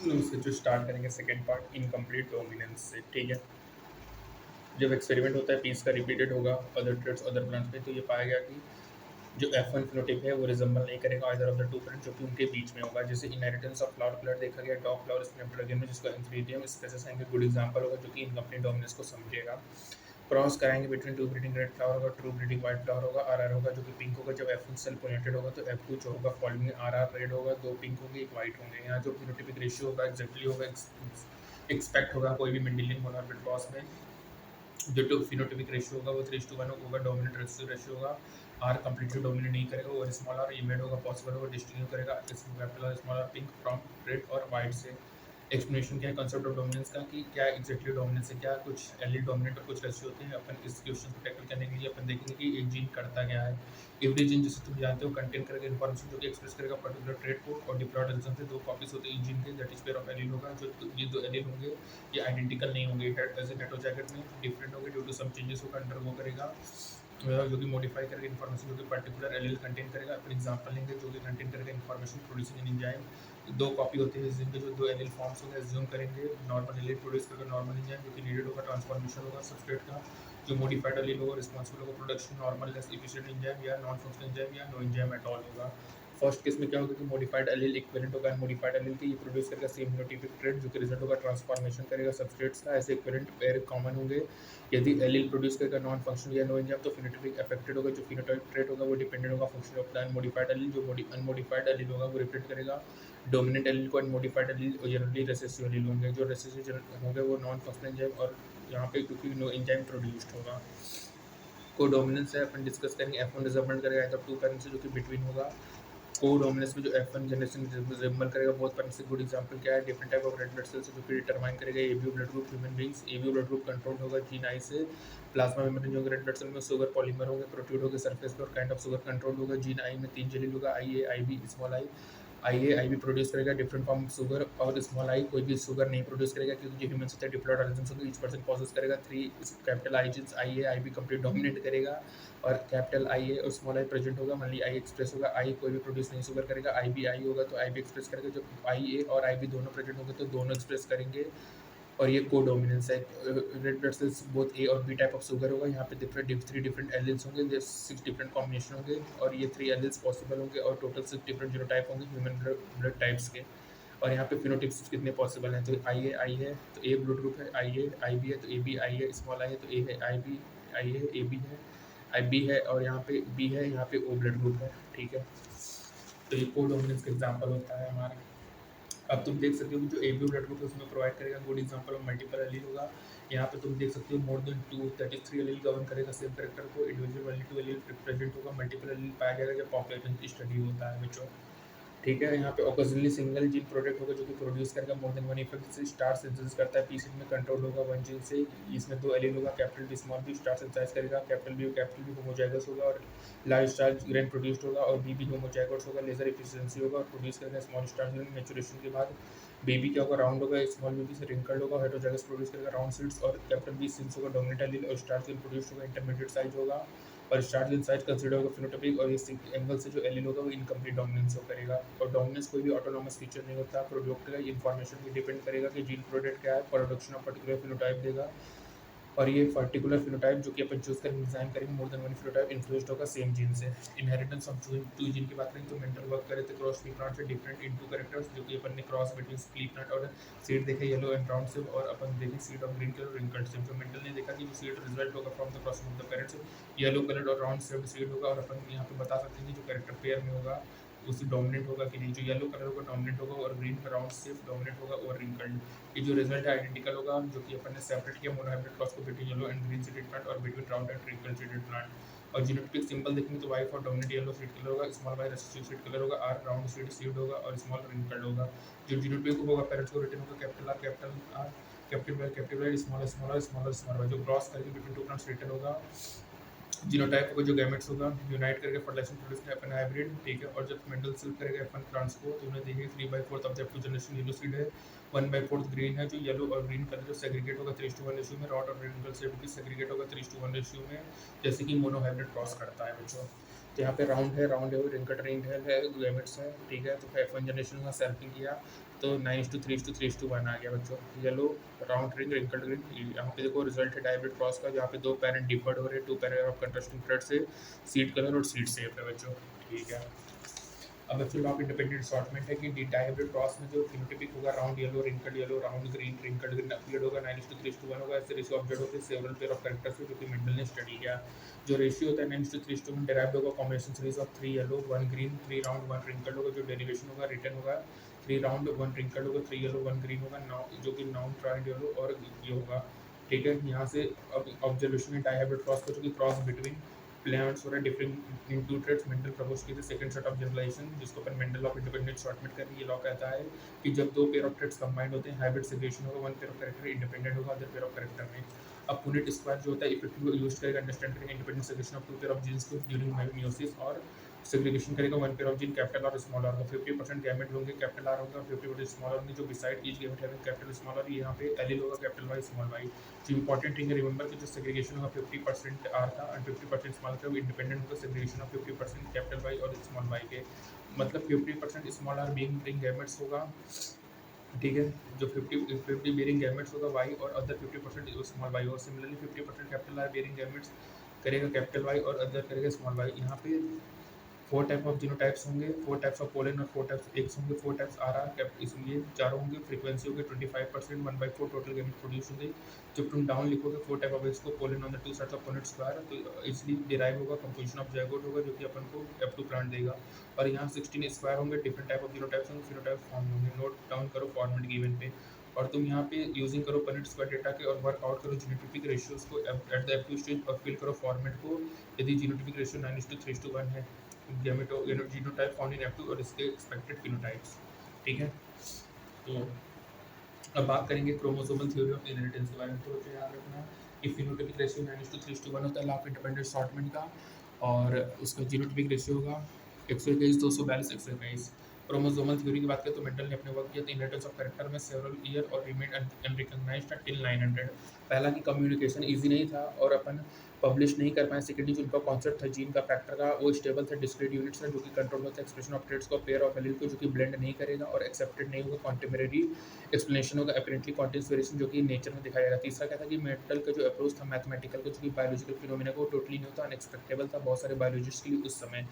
जो स्टार्ट करेंगे second part incomplete dominance से। ठीक है, जब एक्सपेरिमेंट होता है पीस का रिपीटेड होगा अदर ट्रेड्स अदर प्लांट्स पे, तो ये पाया गया कि जो F1 फिनोटाइप है वो रिजेंबल नहीं करेगा either of the two plant जो कि उनके बीच में होगा। जैसे इनहेरिटेंस ऑफ फ्लावर कलर देखा गया डॉग फ्लावर स्नैपड्रैगन में, जिसका इंफ्रीडियम स्पेसिस का गुड एग्जांपल होगा जो कि इनकम्प्लीट डोमिनेंस को समझेगा। क्रॉस कराएंगे between two breeding red flower होगा, ट्रू ब्रीडिंग व्हाइट फ्लावर होगा, आर होगा जो कि पिंक होगा। जब F1 सेल पोलिनेटेड होगा तो F2 जो होगा फॉलोइंग आर रेड होगा, दो पिंक होंगे एक व्हाइट होंगे। यहाँ जो फिनोटाइपिक रेशियो होगा एक्जैक्टली होगा एक्सपेक्ट होगा कोई भी मेंडेलियन मोनोहैब्रिड क्रॉस में। जो टू फिनोटाइपिक रेशियो होगा वो 3:1 होगा, डोमिनेंट रेशियो होगा। आर कंप्लीटली डोमिनेट नहीं करेगा, वो स्मॉल आर इमेड होगा पॉसिबल होगा, डिस्टिंग्विश करेगा capital R small R pink from red और वाइट से। एक्सप्लेनेशन क्या है कंसेप्ट ऑफ डोमिनेंस का, कि क्या एक्जैक्टली डोमिनेंस है, क्या कुछ एलील डोमिनेंट और कुछ रेशियो होते हैं। अपन इस क्वेश्चन को टैकल करने के लिए अपन देखेंगे कि एक जीन करता क्या है। एवरी जीन जैसे तुम जानते हो कंटेन करेगा इन्फॉर्मेशन जो कि एक्सप्रेस करेगा पर्टिकुलर ट्रेट को, और डिप्लॉयड एल्गोरिथम से दो कॉपीज होते हैं जीन के, that is pair of allele होगा। जो ये दो एलील होंगे ये आइडेंटिकल नहीं होंगे, एज ए हेटेरोजाइगस में डिफरेंट होंगे ड्यू टू सम चेंजेस होगा अंडरगो करेगा, जो कि मॉडिफाई करेगा इन्फॉर्मेशन जो कि पर्टिकुलर एलील कंटेन करेगा। फिर एग्जांपल लेंगे जो कि कंटेन करेगा इन्फॉर्मेशन प्रोड्यूसिंग एन एंजाइम। दो कॉपी होते हैं जिनके जो दो एलील फॉर्म्स होंगे एज्यूम करेंगे नॉर्मल एलील प्रोड्यूस करेगा नॉर्मल एंजाइम जो कि नीडेड होगा, ट्रांसफॉर्मेशन होगा सबस्ट्रेट का। जो मॉडिफाइड एलील होगा रिस्पांसिबल होगा production normal less efficient enzyme या नॉन फंक्शनल एंजाइम या नो एंजाइम एट ऑल होगा। फर्स्ट केस में क्या होगा कि मॉडिफाइड एलील इक्विवेलेंट होगा अनमॉडिफाइड एलील के, ये प्रोड्यूस करेगा सेम फिनोटाइपिक ट्रेट जो कि रिजल्ट होगा ट्रांसफॉर्मेशन करेगा सबस्ट्रेट्स का। ऐसे इक्विवेलेंट पेयर कॉमन होंगे। यदि एलील प्रोड्यूस करेगा नॉन फंक्शनल या नो एंजाइम तो फिनोटाइपिक अफेक्टेड होगा। जो फिनोटाइप ट्रेट होगा वो डिपेंडेंट होगा function of the unmodified allele. जो अनमॉडिफाइड एलील होगा वो रिप्रेजेंट करेगा डोमिनेंट एलील को। Unmodified allele generally recessive allele होंगे, जो रिसेसिव होंगे वो नॉन फंक्शनल एंजाइम और यहाँ पे क्योंकि नो एंजाइम प्रोड्यूस्ड होगा। को डोमिनेंस है अपन डिस्कस करेंगे। F1 रिजल्ट करेगा आइदर टू पेरेंट्स से जो कि बिटवीन होगा। को डोमिनेंस में जो F1 जनरेशन रिजेंबल करेगा बहुत पेरेंट्स से। गुड एग्जांपल क्या है, different type of red blood cells जो कि डिटरमाइन करेगा ABO blood group human beings. ABO blood group control होगा जीन आई से। प्लाज्मा मेम्ब्रेन जो रेड ब्लड सेल में शुगर पॉलीमर होंगे, प्रोटीन होंगे सरफेस पे और काइंड ऑफ शुगर कंट्रोल होगा। जीन आई में तीन जेलील होगा, I A I B small I. I B produce करेगा डिफरेंट फॉर्म ऑफ शुगर, और स्मॉल आई कोई भी शुगर नहीं प्रोड्यूस करेगा क्योंकि जो ह्यूमन होते हैं डिप्लॉयड ऑर्गेनिज्म होंगे ईच पर्सन पॉसेस करेगा three capital I genes. I B complete dominate करेगा और कैपिटल आई ए और स्मॉल आई प्रेजेंट होगा। मान ली आई एक्सप्रेस होगा, आई कोई भी प्रोड्यूस नहीं शुगर करेगा। आई बी आई होगा तो आई बी एक्सप्रेस करेगा। जब आई ए और आई बी दोनों प्रेजेंट होंगे तो दोनों एक्सप्रेस करेंगे। और ये को डोमिनेंस है। Red blood sales both A और बी टाइप ऑफ शुगर होगा। यहाँ पे थ्री डिफरेंट एलिल्स होंगे, 6 डिफरेंट कॉम्बिनेशन होंगे और ये 3 एलिल्स पॉसिबल होंगे और टोटल 6 डिफरेंट जीनोटाइप होंगे ह्यूमन ब्लड टाइप्स के। और यहाँ पे फिनोटाइप्स कितने पॉसिबल हैं, तो आई है तो ए ब्लड ग्रुप है, आई बी है तो ए बी आई है, स्मॉल आई है तो ए है, आई है ए बी है, आई बी है और यहाँ पे बी है, यहाँ पे ओ ब्लड ग्रुप है। ठीक है, तो ये को डोमिनेंस का एग्जाम्पल होता है हमारा। अब तुम देख सकते हो कि जो एबीओ ब्लड ग्रुप है उसमें प्रोवाइड करेगा good example of multiple allele होगा। यहाँ पे तुम देख सकते हो more than 2 that is 3 allele govern करेगा सेम कैरेक्टर को। इंडिविजुअल वैल्यू 2 एलील प्रेजेंट होगा, मल्टीपल एलील पाया जाएगा जब पॉपुलेशन स्टडी होता है बच्चों। ठीक है, यहाँ पे ओकेजनली सिंगल जीन प्रोडक्ट होगा जो कि प्रोड्यूस करेगा मोर देन वन इफेक्ट। जैसे स्टार सिंथेसिस करता है पीसीड में कंट्रोल होगा वन जीन से। इसमें दो एलील होगा, capital B small B star synthesize करेगा। कैपिटल बी होमोजाइगस होगा और लार्ज स्टार ग्रेन प्रोड्यूस्ड होगा, और बी होमोजाइगस होगा, लेजर एफिशिएंसी होगा और प्रोड्यूस करेगा स्मॉल स्टार ग्रेन मैच्योरेशन के बाद। बेबी क्या होगा, राउंड होगा, स्मॉल बेबी से रिंकल्ड होगा, हेटेरोजाइगस प्रोड्यूस करेगा राउंड सीड्स। और कैपिटल बी सीड्स होगा डोमिनेंट एलील, और स्टार सेल प्रोड्यूस होगा इंटरमीडिएट साइज होगा, और स्टार सेल साइज कंसीडर होगा फिनोटाइपिक। और इस एंगल से जो एलील होगा वो इनकम्प्लीट डोमिनेंस हो करेगा। और डोमिनेंस कोई भी ऑटोनोमस फीचर नहीं होता, प्रोडक्ट का इन्फॉर्मेशन भी डिपेंड करेगा कि जीन प्रोडक्ट क्या है, प्रोडक्शन ऑफ पर्टिकुलर फिनोटाइप देगा। और ये पर्टिकुलर फिनोटाइप जो कि अपन चूज करेंगे डिजाइन करेंगे more than one phenotype influenced होगा सेम जीन से। इनहेरिटेंस ऑफ टू जीन की बात करें तो मेंटल वर्क करे तो क्रॉस ट्री प्लांट से डिफरेंट इन टू कैरेक्टर्स जो कि अपन ने क्रॉस बिटवीन स्प्ली प्लांट और सीड देखे येलो एंड राउंड सिप, और अपन देखे seed of green colour wrinkled seed. जो मेंटल ने देखा कि जो सीड रिजल्ट होगा from the crossing of the parents, yellow colour और राउंड सिप सीड होगा। और अपन यहाँ पे बता सकते हैं कि जो कैरेक्टर पेयर में होगा उसी डोमिनेंट होगा कि नहीं। जो येलो कलर होगा डोमिनेंट होगा और ग्रीन का राउंड सिप डोमिनेंट होगा और रिंकल्ड। ये जो रिजल्ट है आइडेंटिकल होगा जो कि अपन ने सेपरेट किया मोनोहाइब्रिड क्रॉस को between yellow and green seeded plant और between round and wrinkled seeded plant. और जीनोटिपिक सिंबल देखेंगे तो Y for dominant yellow seed colour होगा, small Y recessive seed colour होगा, आर राउंड सीड होगा और स्मॉल रिंकल्ड होगा। जो जीनोटिपिक होगा पेरेंट्स को रिटर्न होगा capital R capital Y smaller Y. जो क्रॉस करके बिटवीन टू प्लांट्स रिटर्न होगा। जीनोटाइप होगा जो गैमेट्स होगा यूनाइट करके फर्टिलाइजेशन प्रोड्यूस करेगा अपन हाइब्रिड। ठीक है, और जब मेंडल सेलेक्ट करेगा अपन प्लांट्स को तो उन्हें देखिए 3/4 of the two generation yellow seed है, 1/4 ग्रीन है। जो येलो और ग्रीन कलर जो सेग्रीगेट होगा 3:1 रेशियो में, रॉट और रिंकल सेड भी सेग्रीगेट होगा 3:1 रेशियो में, जैसे कि मोनो हाइब्रिड क्रॉस करता है बच्चों। तो यहाँ पे राउंड है रिंकट रिंग है गैमेट्स है। ठीक है, तो F1 जनरेशन का सैम्पलिंग किया तो 9:3:3:1 आ गया बच्चों। Yellow round ring wrinkled ring, यहाँ पे देखो रिजल्ट है डायब्रिड क्रॉस का, जहाँ पे 2 पेरेंट डिफर्ड हो रहे हैं, 2 पेयर ऑफ कंट्रास्टिंग थ्रेड से, सीड कलर और सीड शेप है बच्चों। ठीक है। अब बच्चों लॉ ऑफ इंडिपेंडेंट असॉर्टमेंट है कि डायब्रिड क्रॉस में जो फिनोटाइपिक होगा round yellow round green wrinkled green appeared होगा, 9:3:1 होगा। ऐसे रेशियो ऑब्जर्व होते हैं सेवरल पेयर ऑफ कैरेक्टर्स से, जो कि मेंडल ने स्टडी किया। जो रेशियो होता है 9:3:1 डिराइव्ड होगा combination series of 3 yellow 1 green 3 round 1 wrinkled होगा। जो डेरिवेशन होगा रिटर्न होगा 3 राउंड 1 रिंकल्ड होगा, 3 येलो 1 ग्रीन होगा, जो कि नाउन ट्राइड येलो और ये होगा। ठीक है। यहाँ से अब ऑब्जर्वेशन है डायहाइब्रिड क्रॉस का, जो कि क्रॉस बिटवीन प्लेयर्स हो रहा है different in two traits. Mendel propose की सेकंड सेट ऑफ जनरलाइजेशन, जिसको अपन मेंडल ऑफ इंडिपेंडेंट शॉर्टमेट कर रही है। ये लॉ कहता है कि जब 2 पेयर ऑफ ट्रेड्स कंबाइंड होते हैं, हाइब्रिड सेग्रेगेशन होगा, 1 पेयर ऑफ कैरेक्टर इंडिपेंडेंट होगा अदर पेयर ऑफ कैरेक्टर में। अब पुनेट स्क्वायर जो होता है इफेक्टिव यूज करेगा अंडरस्टैंड करेंगे independent segregation of 2 pair of genes को ड्यूरिंग मियोसिस, और सेग्रीगेशन करेगा 1 पेयर ऑफ जीन कैपिटल और स्मॉल आर का। 50% गैमेट होंगे कैपिटल आर होगा, 50% स्मॉल आर होंगे, जो beside each gamete having capital small R, यहाँ पे एलील होगा कैपिटल वाई स्मॉल वाई। जो इंपॉर्टेंट थिंग है रिमेंबर कि जो सेग्रीगेशन होगा 50% आर का और 50% स्मॉल का, वो इंडिपेंडेंट होगा सेग्रीगेशन ऑफ 50% कैपिटल वाई और स्मॉल वाई के। मतलब 50% स्मॉल आर बीइंग गैमेट्स होगा। ठीक है। जो 50 बेरिंग गैमेट्स होगा वाई और अदर 50% स्मॉल वाई, और similarly 50% capital R bearing gametes करेगा कैपिटल वाई और अदर करेगा स्मॉल वाई। यहाँ पे 4 टाइप ऑफ जीनोटाइप्स होंगे, 4 टाइप्स ऑफ पोलन और 4 टाइप्स एक्स होंगे, 4 टाइप्स आर आर, इसलिए चारों होंगे। फ्रीक्वेंसी होगी 25%, 1/4 टोटल गैमेट प्रोड्यूस होंगे। जब तुम डाउन लिखोगे 4 टाइप ऑफ एक्स को pollen on the 2 sides of Punnett square, तो इसलिए डिराइव होगा कंपोजिशन ऑफ जाइगोट होगा, जो कि अपन को F2 प्लांट देगा। और यहाँ 16 स्क्वायर होंगे, डिफरेंट टाइप ऑफ जीनोटाइप्स होंगे, फिनोटाइप्स फॉर्म होंगे। नोट डाउन करो फॉर्मेट गिवन पे, और तुम यहाँ पे यूजिंग करो पुनेट स्क्वायर डेटा के और वर्कआउट करो जीनोटाइपिक रेशियोज को एट द F2 स्टेज, और फिल करो फॉर्मेट को। यदि जीनोटाइपिक रेशियो 9:3:1 है जीनोटाइप फाउंड इन F2 और इसके एक्सपेक्टेड फिनोटाइप्स। ठीक है। तो अब बात करेंगे क्रोमोसोमल थ्योरी ऑफ इनहेरिटेंस के बारे में। तो याद रखना कि फिनोटाइपिक रेशियो 9:3:1 होता है लॉ ऑफ इंडिपेंडेंट असॉर्टमेंट का, और उसका जीनोटाइपिक रेशियो होगा 121 242 121। क्रोमोसोमल थ्योरी की बात करें तो मेंडल ने अपने वर्क किया था इनहेरिटेंस ऑफ कैरेक्टर में सेवरल ईयर और रिमेन अनरिकॉग्नाइज्ड टिल 900। पहला कि कम्युनिकेशन इजी नहीं था और अपन पब्लिश नहीं कर पाए। सेकेंडली जो उनका कॉन्सेप्ट था जीन का फैक्टर का, वो स्टेबल था, डिस्क्रीट यूनिट्स है जो कि कंट्रोल होता है एक्सप्रेशन ऑफ ट्रेड्स को, पेयर ऑफ एलील को, जो कि ब्लेंड नहीं करेगा और एक्सेप्टेड नहीं होगा। कॉन्टेम्परेरी एक्सप्लेनेशन होगा अपरेंटली कॉन्टिन्यूस वेरिएशन, जो कि नेचर में दिखाया जाएगा। तीसरा क्या था कि मेंटल का जो अप्रोच था मैथमेटिकल का, जो कि बायोलॉजिकल फिनोमेना को टोटली नहीं होता, अनएक्सपेक्टेबल था बहुत सारे बायोलॉजिस्ट के लिए उस समय।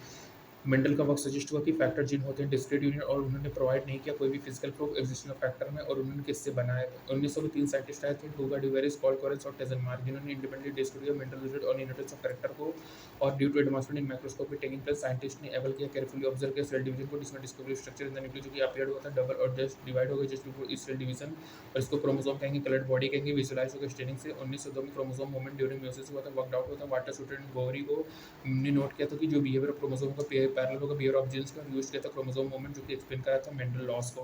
मेंडल का वर्क सजेस्ट हुआ कि फैक्टर जीन होते हैं डिस्क्रीट यूनिट, और उन्होंने प्रोवाइड नहीं किया कोई भी physical proof existence of factor में, और उन्होंने किससे बनाया। 1900 में 3 साइंटिस्ट आए थे, हुगा ड्यूवेरिस, कॉलकोरेंस और टेजनमार्क, जिन्होंने इंडिपेंडेंटली डिस्कवर किया मेंडल रिजल्ट और इनहेरिटेंस ऑफ कैरेक्टर को। और due to advancement in microscopy taking place, scientist ने एबल किया केयरफुली ऑब्जर्व किया सेल डिवीजन को, जिसमें discovery structure in the nucleus जो कि अपीयर्ड हुआ था डबल और जस्ट डिवाइड हो गया जस्ट बिफोर इस सेल डिवीजन, और इसको क्रोमोसोम कहेंगे, कलर्ड बॉडी कहेंगे, विजुअलाइज होगा स्टेनिंग से। 1902 में क्रोमोसोम मूवमेंट ड्यूरिंग मियोसिस हुआ था, वर्कड आउट हुआ था। वाटर शूटर एंड गोवरी को ने नोट किया था कि जो बिहेवियर ऑफ क्रोमोसोम का पैरेलल होगा बिहेवियर ऑफ जीन्स का, यूज किया था क्रोमोसोम मूवमेंट, जो कि एक्सप्लेन करा था मेंडल लॉस को।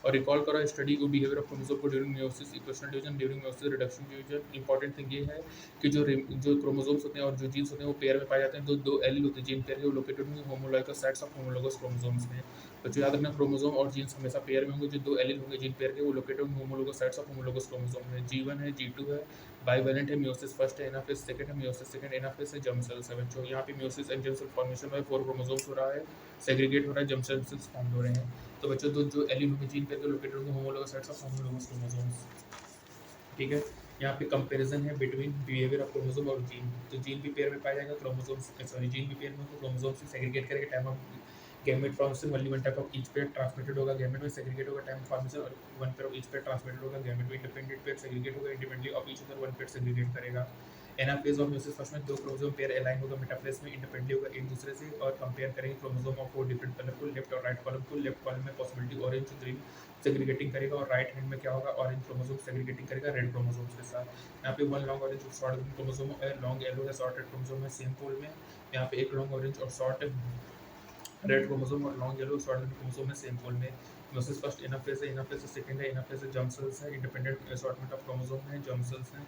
और रिकॉल करो स्टडी को बिहेवियर ऑफ क्रोमोसोम को during meiosis, equational division, during meiosis, reduction division. Important thing ये है कि जो क्रोमोसोम्स होते हैं और जो जीन्स होते हैं वो पेयर में पाए जाते हैं। दो एलील होते हैं जीन पेयर के, वो लोकेटेड होंगे homologous sites of homologous chromosomes में। तो जो याद रखना क्रोमोसोम और जीन्स हमेशा पेयर में होंगे, जो 2 एलील होंगे जीन पेयर के, वो लोकेटेड होंगे homologous sites of homologous chromosome में। G1 है, G2 है, बाइवेलेंट है, मियोसिस फर्स्ट है, एनाफेज सेकंड है, मियोसिस सेकंड, एनाफेज है, जर्म सेल्स है। बच्चों यहाँ पे meiosis and germ cell formation में 4 क्रोमोसोम्स हो रहा है, सेग्रीगेट हो रहा है, जर्म सेल्स फॉर्म हो रहे हैं। तो बच्चों जो एलील होंगे जीन पेयर के, लोकेटेड होंगे homologous sites of homologous chromosomes. ठीक है। यहाँ पे कंपैरिजन है बिटवीन बिहेवियर ऑफ क्रोमोसोम और जीन। तो जीन भी पेयर में पाया जाएगा, क्रोमोसोम्स सॉरी जीन भी पेयर में होगा, क्रोमोसोम से सेग्रीगेट करके time of gamete formation only one type of each pair transmitted होगा गैमेट में, सेग्रीगेट होगा टाइम फॉर्मेशन, और one pair of each pair transmitted होगा गैमेट में। इंडिपेंडेंट पेयर सेग्रीगेट होगा independently of each other, one pair segregate करेगा। Anaphase of meiosis first में 2 chromosome pair align होगा, मेटाफेज में इंडिपेंडेंटली होगा एक दूसरे से। और कंपेयर करेंगे क्रोमोसोम ऑफ 4 डिफरेंट कलर को, लेफ्ट और राइट कॉलम को। लेफ्ट कॉलम में पॉसिबिलिटी ऑरेंज ग्रीन सेग्रीगेटिंग करेगा, और राइट हैंड में क्या होगा ऑरेंज क्रोमोसोम सेग्रीगेटिंग करेगा रेड क्रोमोसोम्स के साथ। यहाँ पे 1 लॉन्ग ऑरेंज और शॉर्ट ग्रीन क्रोमोसोम है, लॉन्ग येलो है, शॉर्ट रेड क्रोमोसोम है सेम पोल में। यहाँ पे एक लॉन्ग ऑरेंज और शॉर्ट रेड क्रोमोसोम और long yellow short green chromosome है सेम पोल में। म्यूसिस फर्स्ट एनाफेज है, एनाफेज सेकंड है, एनाफेज जर्म सेल्स है, इंडिपेंडेंट असॉर्टमेंट ऑफ क्रोमोसोम है, जर्म सेल्स है,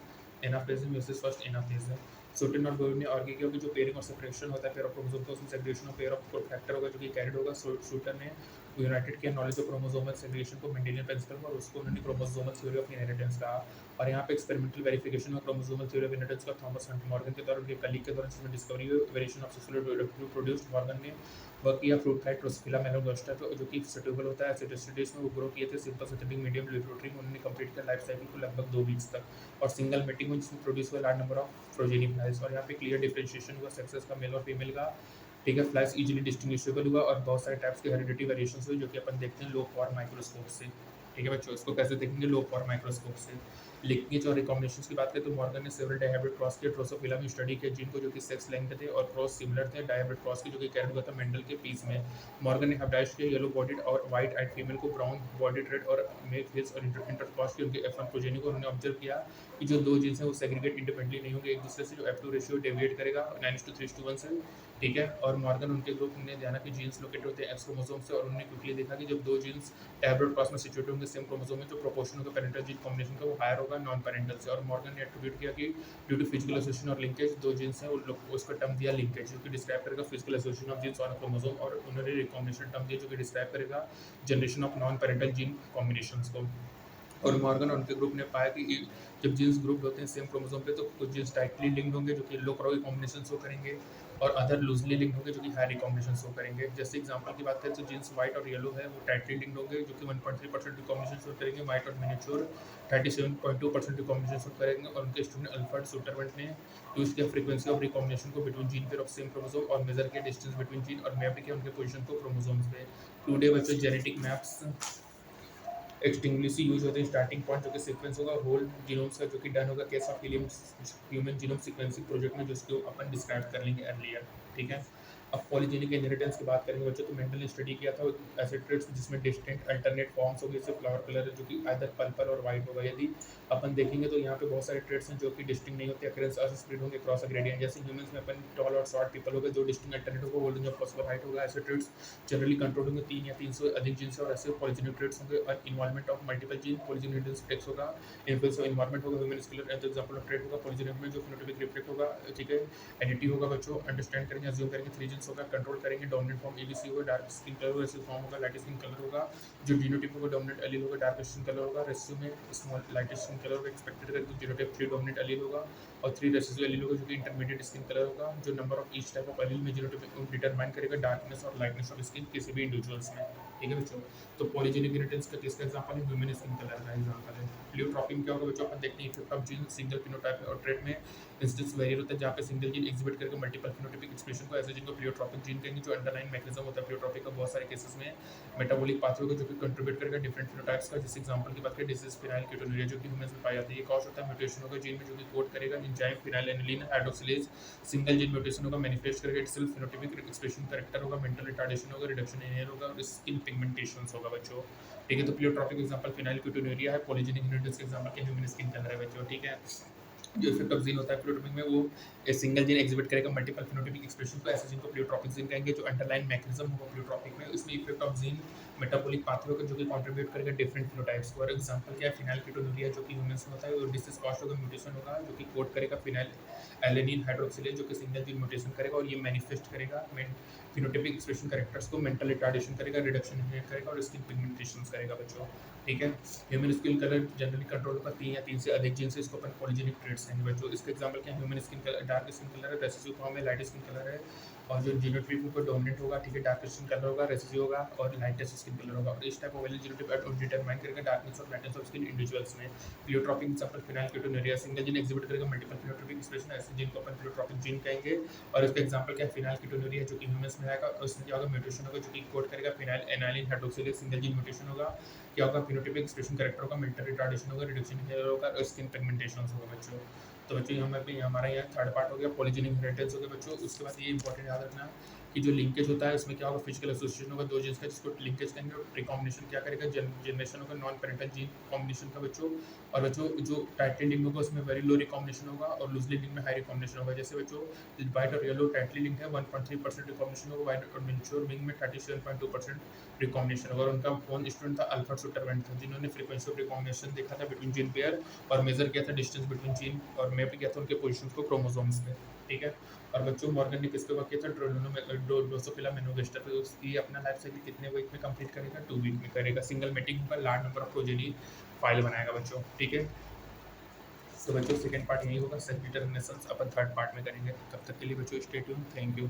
एनाफेज है, म्यूसिस फर्स्ट एनाफेज है। शूटर और गोविंद ने आर्ग्यू किया कि जो पेयरिंग और सेपरेशन होता है पेयर ऑफ क्रोमोसोम का, उसमें segregation of pair of factor होगा जो कि कैरिड होगा। शूटर ने यूनाइटेड किया नॉलेज ऑफ क्रोमोसोमल सेग्रीगेशन को मेंडेलियन प्रिंसिपल को, और उसको उन्होंने क्रोमोसोमल थ्योरी ऑफ इनहेरिटेंस कहा। और यहाँ पे एक्सपेरिमेंटल वेरिफिकेशन और क्रोमोसोमल थ्योरी ऑफ इनहेरिटेंस का थॉमस हंट मॉर्गन के द्वारा, उनके कलीग के द्वारा, जिसमें discovery variation of sexually produced. Morgan ने वर्क किया फ्रूट फ्लाई ड्रोसोफिला मेलोगोस्टा पे, जो कि सुटेबल होता है एसिडिक में, वो ग्रो किए थे सिंपल सिंथेटिक मीडियम लेबोरेटरी में। उन्होंने कंप्लीट किया लाइफ साइकिल को लगभग 2 वीक्स तक, और सिंगल मेटिंग में जिसमें प्रोड्यूस हुआ large number of progeny flies. और यहाँ पे क्लियर डिफरेंशिएशन हुआ सेक्सेस का, मेल और फीमेल का, ठीक है। फ्लाइज इजीली डिस्टिंग्विशेबल हुआ, और बहुत सारे टाइप्स के हेरिडिटी वेरिएशंस हुए, जो कि अपन देखते हैं लो पावर माइक्रोस्कोप से, ठीक है बच्चों। इसको कैसे देखेंगे? लो पावर माइक्रोस्कोप से। लिंकेज और रिकॉम्बिनेशंस की बात करें तो मॉर्गन ने सेवरल डायहाइब्रिड क्रॉस के ड्रोसोफिला में स्टडी किया, जिनको जो कि सेक्स लेंथ थे और क्रॉस सिमिलर थे डायहाइब्रिड क्रॉस के, जो कि कैरिड हुआ था मेंडल के पीस में। मॉर्गन ने हाइब्रिडाइज किया येलो बॉडीड और व्हाइट आइड फीमेल को, ब्राउन बॉडीड रेड और मेल्स और इंटरक्रॉस के उनके F1 प्रोजेनी को। उन्होंने ऑब्जर्व किया कि जो 2 जीन्स हैं वो सेग्रीगेट इंडिपेंडेंटली नहीं होंगे एक दूसरे से, जो F2 रेशियो डेविएट करेगा 9:3:1 से, ठीक है। और मॉर्गन उनके ग्रुप ने जाना कि जीन्स लोकेटेड होते हैं एक्स क्रोमोसोम से, और उन्होंने क्विकली देखा कि जब 2 जीन्स डायहाइब्रिड क्रॉस में सिचुएटेड होंगे सेम क्रोमोसोम में, तो प्रोपोर्शन होगा पेरेंटल जीन कॉम्बिनेशन का वो हायर होगा नॉन पेरेंटल से। और मॉर्गन ने एट्रीब्यूट किया कि ड्यू टू फिजिकल एसोसिएशन और लिंकेज 2 जीन्स हैं, वो लोग उसका टर्म दिया लिंकेज, जो कि डिस्क्राइब करेगा physical association of genes on a chromosome. और उन्होंने रिकॉम्बिनेशन टर्म दिया, जो कि डिस्क्राइब करेगा generation of non parental gene combinations को। और मॉर्गन और उनके ग्रुप ने पाया कि जब जीन्स ग्रुप होते हैं सेम क्रोमोसोम पे, तो कुछ जीन्स टाइटली लिंक्ड होंगे, जो कि लो क्रॉस कॉम्बिनेशन शो करेंगे, और अदर लूजली लिंक्ड होंगे, जो कि हाई रिकॉम्बिनेशन शो करेंगे। जैसे एग्जांपल की बात करें तो जीन्स व्हाइट और येलो है, वो टाइटली लिंक्ड होंगे, जो कि 1.3% रिकॉम्बिनेशन शो करेंगे। व्हाइट और मिनिएचर 37.2% रिकॉम्बिनेशन शो करेंगे। और उनके स्टूडेंट अल्फर्ड सुटरवेंट ने यूज किया फ्रीक्वेंसी ऑफ रिकॉम्बिनेशन को between gene pair of same chromosome, और मेजर किया डिस्टेंस बिटवीन जीन, और मैप किया उनके पोजीशन को क्रोमोसोम्स पे। टुडे बच्चों जेनेटिक मैप्स एक्सटिंग्विशली यूज होते हैं। स्टार्टिंग पॉइंट जो कि सीक्वेंस होगा होल जीनोम्स का, जो कि डन होगा case of human genome sequencing project में, जिसको अपन डिस्क्राइब कर लेंगे अर्लियर, ठीक है। अब पॉलीजेनिक इनहेरिटेंस की बात करेंगे बच्चों, तो मेंडल ने स्टडी किया था ऐसे ट्रेड्स जिसमें डिस्टिंक्ट अल्टरनेट फॉर्म्स होंगे, जैसे फ्लावर कलर जो कि आइदर पर्पल और वाइट होगा। यदि अपन देखेंगे तो यहाँ पे बहुत सारे ट्रेड्स हैं जो कि डिस्टिंक्ट नहीं होते, अकरेंस स्प्लिट होंगे क्रॉस अ ग्रेडियंट। जैसे ह्यूमंस में अपन टॉल और शॉर्ट पीपल होगा, जो डिस्टिंक्ट अल्टरनेट होगा होल्डिंग ऑफ पॉसिबल हाइट होगा। ऐसे ट्रेड्स जनरली कंट्रोल होंगे 3 या 3 से अधिक जीन से, और ऐसे पॉलीजेनिक ट्रेड्स होंगे। और involvement of multiple gene polygenic traits होगा, इन्फ्लुएंस ऑफ एनवायरनमेंट होगा, human skin colour example of trait होगा। पॉलीजेनिक में जो फिनोटाइपिक रिफ्लेक्ट होगा, ठीक है। एडिटिव होगा बच्चों, अंडरस्टैंड करेंगे अज्यूम करेंगे 3 जीन्स होगा, कंट्रोल करेंगे डोमिनेंट फॉर्म एबीसी होगा, डार्क स्किन कलर होगा, रेसिस फॉर्म होगा, लाइट स्किन कलर होगा। जो जीनोटाइप होगा डोमिनेंट एलील होगा, डार्क स्किन कलर होगा। रेशियो में स्मॉल लाइट स्किन कलर होगा, एक्सपेक्टेड करें तो जीनोटाइप 3 डोमिनेंट एलील होगा और 3 रेसिड्यू एलील होगा, जो कि इंटरमीडिएट स्किन कलर होगा। जो number of each type of allele में जीनोटाइप डिटरमाइन करेगा डार्कनेस और लाइटनेस ऑफ स्किन किसी भी इंडिविजुअल्स में, ठीक है बच्चों। तो पॉलीजेनिक इनहेरिटेंस का किसका एग्जांपल है? ह्यूमन स्किन कलर का एग्जांपल है। प्लियोट्रॉपिंग क्या होगा बच्चों? अपन देखते हैं effect of gene single phenotype में और ट्रेट में इंस्टेंस वेरिएट होता है, जहाँ पे सिंगल जीन एग्जिबिट करके मल्टीपल फिनोटाइपिक एक्सप्रेशन को, ऐसे जीन को प्लियोट्रॉपिक जीन कहेंगे। जो अंडरलाइन मैकेनिज्म होता है प्लियोट्रॉपिक का बहुत सारे केसेस में मेटाबॉलिक पाथवे को, जो कि कंट्रीब्यूट करेगा डिफरेंट फिनोटाइप्स का। जैसे एग्जांपल की बात करें डिजीज फिनाइल कीटोनुरिया, जो कि ह्यूमंस में पाया जाता है। ये कॉज होता है म्यूटेशन होगा जीन में, जो कि कोड करेगा enzyme phenylalanine hydroxylase. Single gene mutation होगा, मैनिफेस्ट करेगा इटसेल्फ फिनोटाइपिक एक्सप्रेशन करेक्टर होगा, मेंटल रिटार्डेशन होगा, रिडक्शन इन हेयर होगा, और स्किन पिगमेंटेशंस होगा बच्चों, ठीक है। तो प्लियोट्रॉपिक एग्जांपल फिनाइल कीटोनुरिया है। पॉलीजेनिक इनहेरिटेंस के एग्जांपल क्या ह्यूमन स्किन कलर है बच्चों, ठीक है। जो इफेक्ट ऑफ जीन होता है प्लियोट्रॉपिक में, वो सिंगल जीन एग्जिबिट करेगा मल्टीपल फिनोटाइपिक एक्सप्रेशन को, ऐसे जीन को प्लियोट्रॉपिक जीन कहेंगे। जो अंडरलाइन मैकेनिज्म होगा प्लियोट्रॉपिक में, इसमें effect of gene metabolic pathway को, जो कि कंट्रीब्यूट करेगा डिफरेंट फिनोटाइप्स को। और एग्जांपल क्या है? फिनाइल कीटोनुरिया, जो कि ह्यूमंस में होता है, और डिसीज कॉज होगा म्यूटेशन होगा, जो कि कोड करेगा फिनाइल एलेनिन हाइड्रोक्सिलेज, जो कि सिंगल जीन म्यूटेशन करेगा, और ये मैनिफेस्ट करेगा फिनोटाइपिक एक्सप्रेशन कैरेक्टर्स को, मेंटल रिटार्डेशन करेगा, रिडक्शन इन हेयर करेगा, और स्किन पिगमेंटेशन करेगा बच्चों, ठीक है। Human skin colour generally control होगा 3 या 3 से अधिक जीन से, इसको अपन पॉलीजेनिक ट्रेड्स कहेंगे बच्चों। इसका एग्जांपल क्या है? Human skin colour dark skin colour है, रेसेसिव फॉर्म है, लाइट स्किन कलर है, और जो जीनोटाइप ऊपर डोमिनेंट होगा, ठीक है, डार्क स्किन कलर होगा, रेसेसिव होगा, और लाइटेस्ट स्किन कलर होगा। और इस type of allele genotype determine करेगा डार्कनेस और लाइटनेस ऑफ स्किन इंडिविजुअल्स में। Pleiotropic example phenyl ketonuria, single gene exhibit करेगा मल्टीपल फिनोटाइपिक एक्सप्रेशन, ऐसे जीन को अपन प्लियोट्रॉपिक जीन कहेंगे। और इसका एग्जांपल क्या है? फिनाइल कीटोनुरिया, जो कि ह्यूमंस में आएगा, और इसमें क्या होगा? म्यूटेशन होगा, जो कि कोड करेगा phenyl aniline hydroxylase, single gene mutation होगा, क्या होगा? फिनोटाइपिक एक्सप्रेशन कैरेक्टर होगा, मेंटल रिटार्डेशन होगा, रिडक्शन इन हेयर होगा, और स्किन पिगमेंटेशन होगा बच्चों। तो बच्चों यहाँ पे हमारा यहाँ थर्ड पार्ट हो गया पॉलीजेनिक इनहेरिटेंस हो गया बच्चों। उसके बाद ये इंपॉर्टेंट याद रखना कि जो लिंकेज होता है इसमें क्या होगा? फिजिकल एसोसिएशन होगा 2 जीन्स का, जिसको लिंकेज कहेंगे। और रिकॉम्बिनेशन क्या करेगा? जनरेशन होगा नॉन पेरेंटल जीन कॉम्बिनेशन का बच्चों। और बच्चों जो टाइटली लिंक होगा उसमें वेरी लो रिकॉम्बिनेशन होगा, और लूजली लिंक में हाई रिकॉम्बिनेशन होगा। जैसे बच्चों व्हाइट और येलो टाइटली लिंक है 1.3% रिकॉम्बिनेशन होगा, व्हाइट और मैच्योर विंग में 37.2% रिकॉम्बिनेशन होगा। और उनका कौन स्टूडेंट था? अल्फर्ड सुटरवेंट था, जिन्होंने फ्रीक्वेंसी ऑफ रिकॉम्बिनेशन देखा था बिटवीन जीन पेयर, और मेजर किया था डिस्टेंस बिटवीन जीन, और मैप किया था उनके पोजीशंस को क्रोमोसोम्स पे, ठीक है। और बच्चों मॉर्गन ने किस पे वर्क किया था? ड्रोसोफिला मेनोगास्टर पे। उसकी अपना लाइफ साइकिल कितने वीक में कंप्लीट करेगा? 2 वीक में करेगा। सिंगल मेटिंग होगा, large number of progeny file बनाएगा बच्चों, ठीक है। तो बच्चों सेकंड पार्ट यही होगा, सेल्फ डिटर्मिनेशन अपन थर्ड पार्ट में करेंगे। तब तक के लिए बच्चों स्टे ट्यून, थैंक यू।